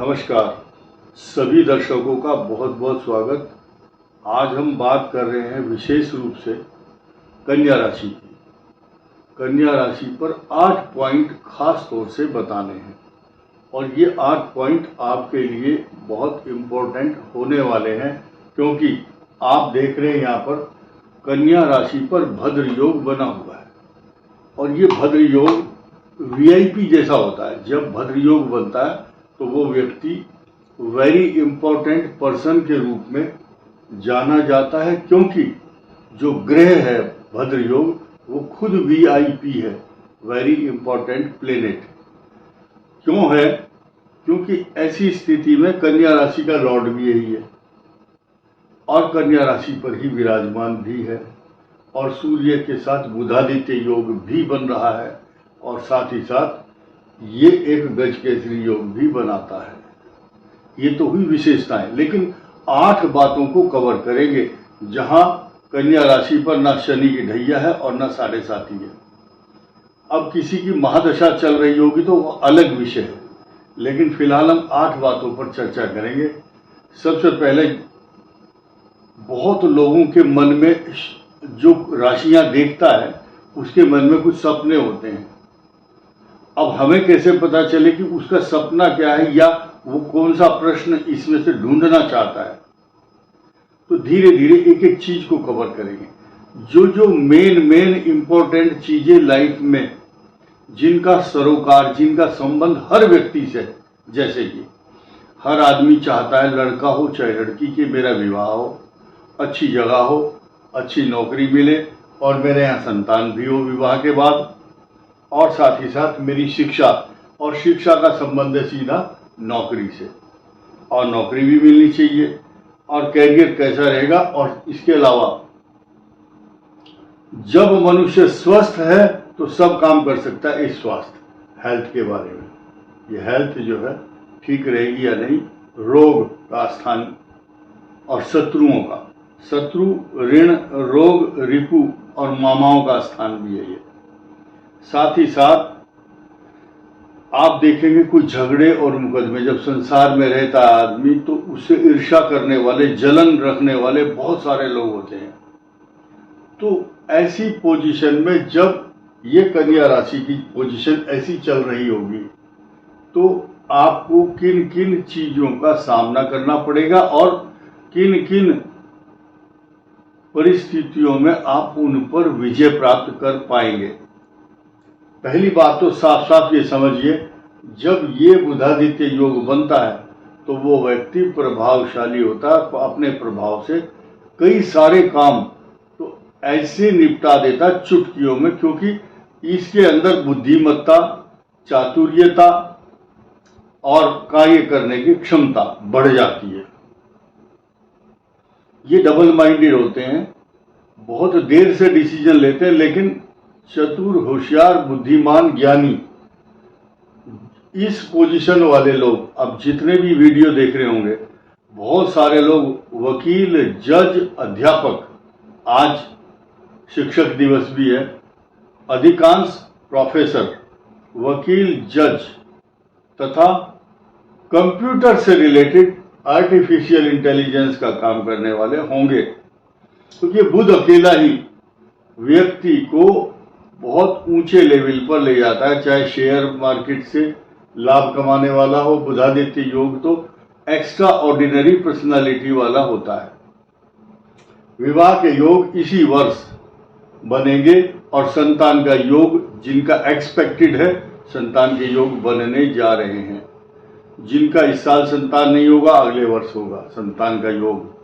नमस्कार, सभी दर्शकों का बहुत बहुत स्वागत। आज हम बात कर रहे हैं विशेष रूप से कन्या राशि की। कन्या राशि पर 8 पॉइंट खास तौर से बताने हैं और ये 8 पॉइंट आपके लिए बहुत इम्पोर्टेंट होने वाले हैं, क्योंकि आप देख रहे हैं यहाँ पर कन्या राशि पर भद्र योग बना हुआ है और ये भद्र योग वीआईपी जैसा होता है। जब भद्र योग बनता है तो वो व्यक्ति वेरी इंपॉर्टेंट पर्सन के रूप में जाना जाता है, क्योंकि जो ग्रह है भद्र योग वो खुद वीआईपी है, वेरी इंपॉर्टेंट प्लेनेट। क्यों है? क्योंकि ऐसी स्थिति में कन्या राशि का लॉर्ड भी यही है और कन्या राशि पर ही विराजमान भी है और सूर्य के साथ बुधादित्य योग भी बन रहा है और साथ ही साथ ये एक गज केसरी योग भी बनाता है। ये तो हुई विशेषताएं, लेकिन 8 बातों को कवर करेंगे जहां कन्या राशि पर ना शनि की ढैया है और ना 7.5 है। अब किसी की महादशा चल रही होगी तो वो अलग विषय है, लेकिन फिलहाल हम 8 बातों पर चर्चा करेंगे। सबसे पहले, बहुत लोगों के मन में जो राशियां देखता है उसके मन में कुछ सपने होते हैं। अब हमें कैसे पता चले कि उसका सपना क्या है या वो कौन सा प्रश्न इसमें से ढूंढना चाहता है? तो धीरे धीरे एक एक चीज को कवर करेंगे। जो मेन इंपॉर्टेंट चीजें लाइफ में जिनका सरोकार, जिनका संबंध हर व्यक्ति से, जैसे कि हर आदमी चाहता है लड़का हो चाहे लड़की के मेरा विवाह हो, अच्छी जगह हो, अच्छी नौकरी मिले और मेरे यहाँ संतान भी हो विवाह के बाद, और साथ ही साथ मेरी शिक्षा, और शिक्षा का संबंध है सीधा नौकरी से और नौकरी भी मिलनी चाहिए और कैरियर कैसा रहेगा। और इसके अलावा जब मनुष्य स्वस्थ है तो सब काम कर सकता है। इस स्वास्थ्य हेल्थ के बारे में, ये हेल्थ जो है ठीक रहेगी या नहीं, रोग का स्थान और शत्रुओं का, शत्रु, ऋण, रोग, रिपु और मामाओं का स्थान भी है ये। साथ ही साथ आप देखेंगे कुछ झगड़े और मुकदमे, जब संसार में रहता है आदमी तो उससे ईर्ष्या करने वाले, जलन रखने वाले बहुत सारे लोग होते हैं। तो ऐसी पोजीशन में जब ये कन्या राशि की पोजीशन ऐसी चल रही होगी तो आपको किन किन चीजों का सामना करना पड़ेगा और किन किन परिस्थितियों में आप उन पर विजय प्राप्त कर पाएंगे। पहली बात तो साफ साफ ये समझिए, जब ये बुधादित्य योग बनता है तो वो व्यक्ति प्रभावशाली होता है, अपने प्रभाव से कई सारे काम तो ऐसे निपटा देता चुटकियों में, क्योंकि इसके अंदर बुद्धिमत्ता, चातुर्यता और कार्य करने की क्षमता बढ़ जाती है। ये डबल माइंडेड होते हैं, बहुत देर से डिसीजन लेते हैं, लेकिन चतुर, होशियार, बुद्धिमान, ज्ञानी, इस पोजीशन वाले लोग, अब जितने भी वीडियो देख रहे होंगे, बहुत सारे लोग वकील, जज, अध्यापक, आज शिक्षक दिवस भी है, अधिकांश प्रोफेसर, वकील, जज तथा कंप्यूटर से रिलेटेड आर्टिफिशियल इंटेलिजेंस का काम करने वाले होंगे, क्योंकि बुध अकेला ही व्यक्ति को बहुत ऊंचे लेवल पर ले जाता है। चाहे शेयर मार्केट से लाभ कमाने वाला हो, बुधादित्य योग तो एक्स्ट्रा ऑर्डिनरी पर्सनालिटी वाला होता है। विवाह के योग इसी वर्ष बनेंगे और संतान का योग जिनका एक्सपेक्टेड है, संतान के योग बनने जा रहे हैं। जिनका इस साल संतान नहीं होगा, अगले वर्ष होगा संतान का योग।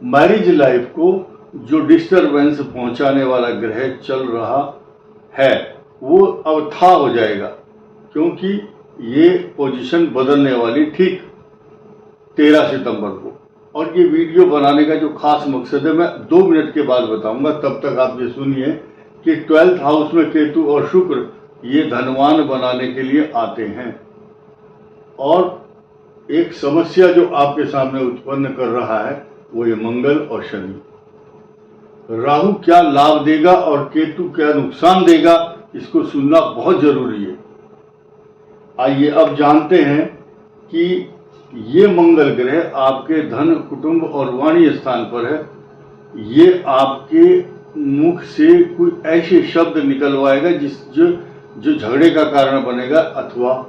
मैरिज लाइफ को जो डिस्टरबेंस पहुंचाने वाला ग्रह चल रहा है वो अब था हो जाएगा, क्योंकि ये पोजीशन बदलने वाली ठीक 13 सितंबर को। और ये वीडियो बनाने का जो खास मकसद है मैं 2 मिनट के बाद बताऊंगा, तब तक आप ये सुनिए कि 12th हाउस में केतु और शुक्र ये धनवान बनाने के लिए आते हैं और एक समस्या जो आपके सामने उत्पन्न कर रहा है वो ये मंगल और शनि। राहु क्या लाभ देगा और केतु क्या नुकसान देगा, इसको सुनना बहुत जरूरी है। आइए अब जानते हैं कि ये मंगल ग्रह आपके धन, कुटुंब और वाणी स्थान पर है। ये आपके मुख से कोई ऐसे शब्द निकलवाएगा जो झगड़े का कारण बनेगा, अथवा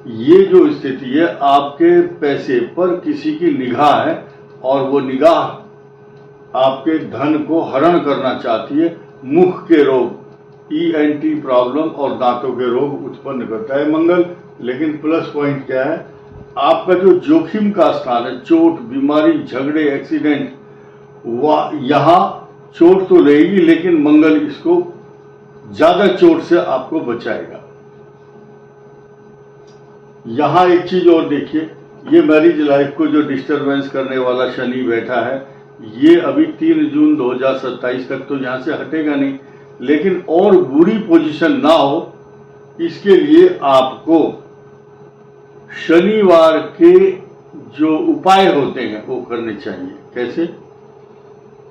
ये जो स्थिति है आपके पैसे पर किसी की निगाह है और वो निगाह आपके धन को हरण करना चाहती है। मुख के रोग, ENT प्रॉब्लम और दांतों के रोग उत्पन्न करता है मंगल। लेकिन प्लस पॉइंट क्या है, आपका जो जोखिम का स्थान है, चोट, बीमारी, झगड़े, एक्सीडेंट, यहाँ चोट तो रहेगी लेकिन मंगल इसको ज्यादा चोट से आपको बचाएगा। यहां एक चीज और देखिए, ये मैरिज लाइफ को जो डिस्टरबेंस करने वाला शनि बैठा है, ये अभी 3 जून 2027 तक तो यहां से हटेगा नहीं, लेकिन और बुरी पोजीशन ना हो इसके लिए आपको शनिवार के जो उपाय होते हैं वो करने चाहिए। कैसे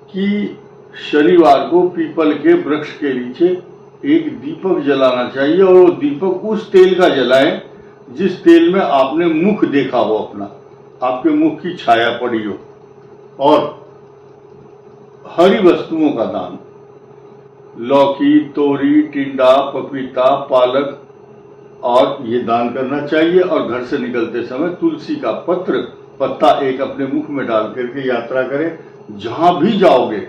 कि शनिवार को पीपल के वृक्ष के नीचे एक दीपक जलाना चाहिए और वो दीपक उस तेल का जलाएं जिस तेल में आपने मुख देखा हो अपना, आपके मुख की छाया पड़ी हो। और हरी वस्तुओं का दान, लौकी, तोरी, टिंडा, पपीता, पालक और ये दान करना चाहिए। और घर से निकलते समय तुलसी का पत्ता एक अपने मुख में डाल करके यात्रा करें। जहां भी जाओगे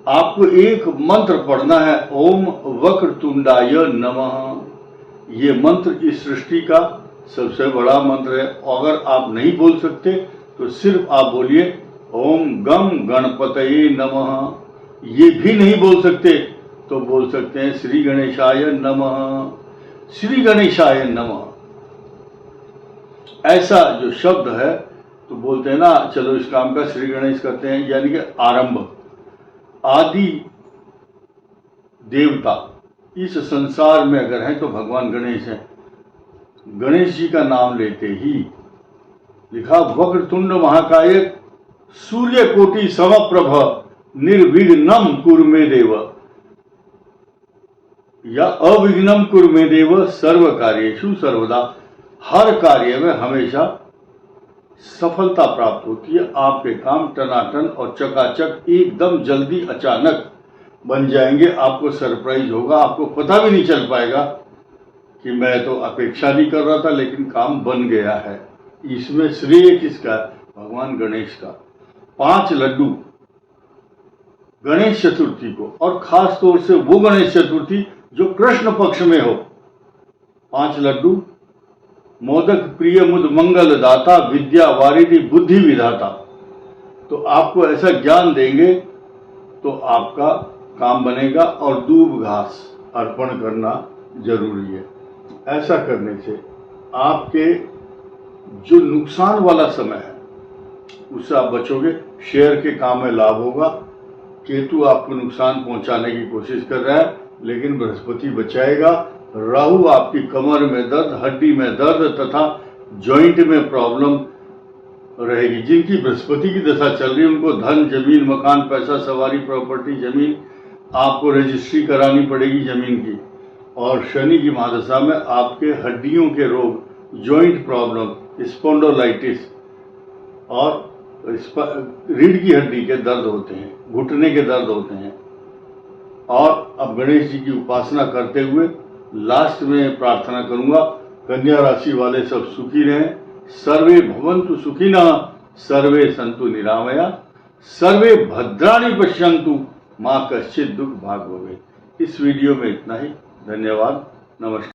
आपको एक मंत्र पढ़ना है, ओम वक्रतुंडाय नमः। ये मंत्र इस सृष्टि का सबसे बड़ा मंत्र है। अगर आप नहीं बोल सकते तो सिर्फ आप बोलिए ओम गम गणपतये नमः। ये भी नहीं बोल सकते तो बोल सकते हैं श्री गणेशाय नमः, श्री गणेशाय नमः। ऐसा जो शब्द है तो बोलते हैं ना, चलो इस काम का श्री गणेश करते हैं, यानी कि आरंभ। आदि देवता इस संसार में अगर है तो भगवान गणेश हैं। गणेश जी का नाम लेते ही लिखा वक्रतुंड महाकाय सूर्य कोटि समप्रभ निर्विघ्नम कुरु मे देव, या अविघ्नम कुरु मे देव सर्व कार्येषु सर्वदा। हर कार्य में हमेशा सफलता प्राप्त होती है। आपके काम टनाटन और चकाचक एकदम जल्दी अचानक बन जाएंगे। आपको सरप्राइज होगा, आपको पता भी नहीं चल पाएगा कि मैं तो अपेक्षा नहीं कर रहा था लेकिन काम बन गया है। इसमें श्रेय किसका? भगवान गणेश का। 5 लड्डू गणेश चतुर्थी को, और खास तौर से वो गणेश चतुर्थी जो कृष्ण पक्ष में हो, 5 लड्डू। मोदक प्रिय मुद मंगल दाता, विद्या वारिधि बुद्धि विधाता। तो आपको ऐसा ज्ञान देंगे तो आपका काम बनेगा। और दूब घास अर्पण करना जरूरी है। ऐसा करने से आपके जो नुकसान वाला समय है उससे आप बचोगे। शेयर के काम में लाभ होगा। केतु आपको नुकसान पहुंचाने की कोशिश कर रहा है लेकिन बृहस्पति बचाएगा। राहु आपकी कमर में दर्द, हड्डी में दर्द तथा जॉइंट में प्रॉब्लम रहेगी। जिनकी बृहस्पति की दशा चल रही है उनको धन, जमीन, मकान, पैसा, सवारी, प्रॉपर्टी, जमीन, आपको रजिस्ट्री करानी पड़ेगी जमीन की। और शनि की महादशा में आपके हड्डियों के रोग, जॉइंट प्रॉब्लम, स्पॉन्डोलाइटिस और रीढ़ की हड्डी के दर्द होते हैं, घुटने के दर्द होते हैं। और अब गणेश जी की उपासना करते हुए लास्ट में प्रार्थना करूंगा, कन्या राशि वाले सब सुखी रहें। सर्वे भवन्तु सुखिनः, सर्वे सन्तु निरामया, सर्वे भद्राणि पश्यन्तु, मां कश्चित् दुख भाग भवेत्। इस वीडियो में इतना ही। धन्यवाद। नमस्कार।